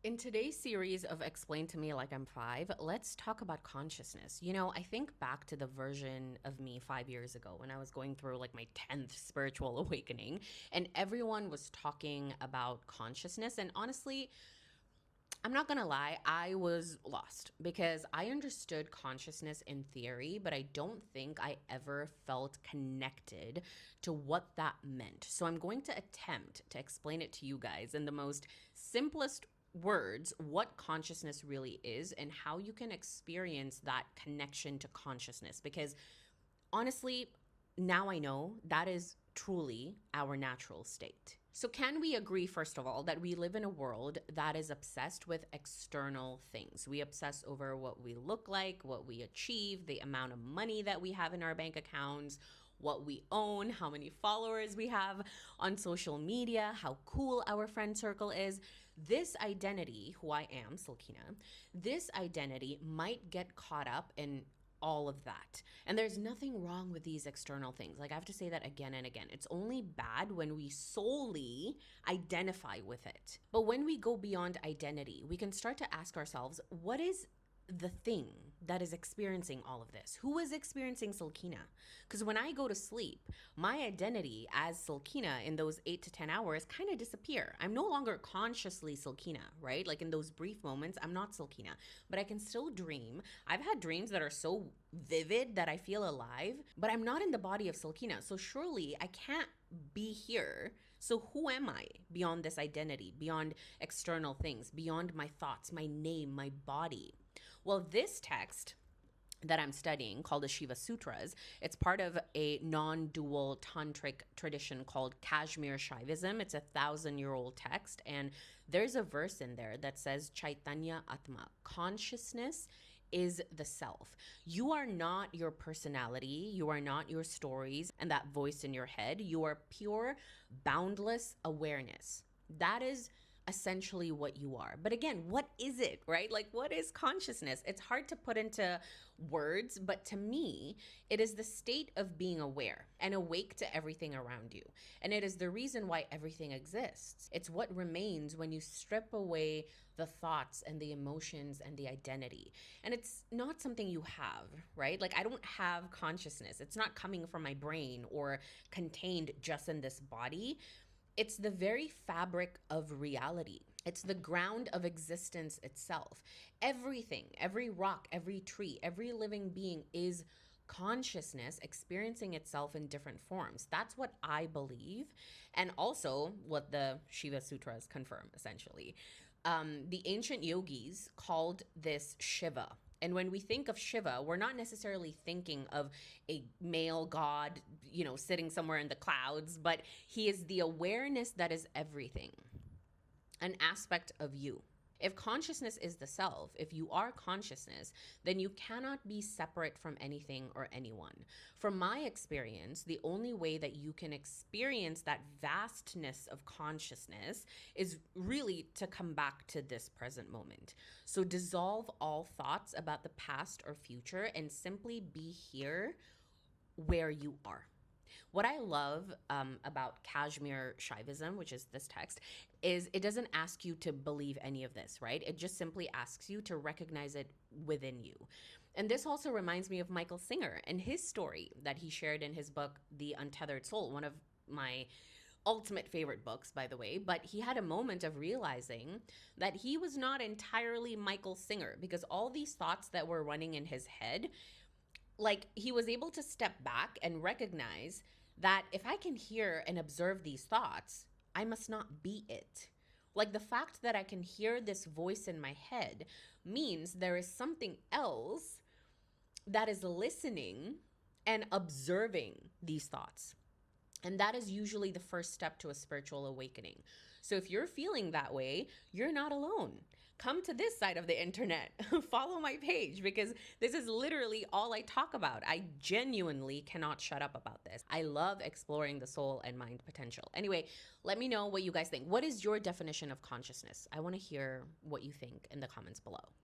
In today's series of Explain to Me Like I'm Five, let's talk about consciousness. I think back to the version of me 5 years ago when I was going through like my 10th spiritual awakening, and everyone was talking about consciousness. And honestly, I'm not gonna lie, I was lost because I understood consciousness in theory, but I don't think I ever felt connected to what that meant. So I'm going to attempt to explain it to you guys in the most simplest words what consciousness really is and how you can experience that connection to consciousness. Because honestly, now I know that is truly our natural state. So, can we agree, first of all, that we live in a world that is obsessed with external things? We obsess over what we look like, what we achieve, the amount of money that we have in our bank accounts, what we own, how many followers we have on social media, how cool our friend circle is. This identity, who I am, Silkina, this identity might get caught up in all of that. And there's nothing wrong with these external things. Like, I have to say that again and again. It's only bad when we solely identify with it. But when we go beyond identity, we can start to ask ourselves, what is the thing that is experiencing all of this? Who is experiencing Silkina? Because when I go to sleep, my identity as Silkina in those 8 to 10 hours kind of disappear. I'm no longer consciously Silkina, right? Like in those brief moments, I'm not Silkina, but I can still dream. I've had dreams that are so vivid that I feel alive, but I'm not in the body of Silkina. So surely I can't be here. So who am I beyond this identity, beyond external things, beyond my thoughts, my name, my body? Well, this text that I'm studying, called the Shiva Sutras, it's part of a non-dual tantric tradition called Kashmir Shaivism. It's 1,000-year-old text, and there's a verse in there that says Chaitanya Atma, consciousness is the self. You are not your personality, you are not your stories and that voice in your head. You are pure, boundless awareness. That is essentially what you are. But again, what is it, right? Like, what is consciousness? It's hard to put into words, but to me, it is the state of being aware and awake to everything around you. And it is the reason why everything exists. It's what remains when you strip away the thoughts and the emotions and the identity. And it's not something you have, right? Like, I don't have consciousness. It's not coming from my brain or contained just in this body. It's the very fabric of reality. It's the ground of existence itself. Everything, every rock, every tree, every living being is consciousness experiencing itself in different forms. That's what I believe. And also what the Shiva Sutras confirm, essentially. The ancient yogis called this Shiva. And when we think of Shiva, we're not necessarily thinking of a male god, sitting somewhere in the clouds, but he is the awareness that is everything, an aspect of you. If consciousness is the self, if you are consciousness, then you cannot be separate from anything or anyone. From my experience, the only way that you can experience that vastness of consciousness is really to come back to this present moment. So dissolve all thoughts about the past or future and simply be here where you are. What I love about Kashmir Shaivism, which is this text, is it doesn't ask you to believe any of this, right? It just simply asks you to recognize it within you. And this also reminds me of Michael Singer and his story that he shared in his book, The Untethered Soul, one of my ultimate favorite books, by the way. But he had a moment of realizing that he was not entirely Michael Singer, because all these thoughts that were running in his head, like, he was able to step back and recognize that if I can hear and observe these thoughts, I must not be it. Like, the fact that I can hear this voice in my head means there is something else that is listening and observing these thoughts. And that is usually the first step to a spiritual awakening. So if you're feeling that way, you're not alone. Come to this side of the internet, follow my page, because this is literally all I talk about. I genuinely cannot shut up about this. I love exploring the soul and mind potential. Anyway, let me know what you guys think. What is your definition of consciousness? I want to hear what you think in the comments below.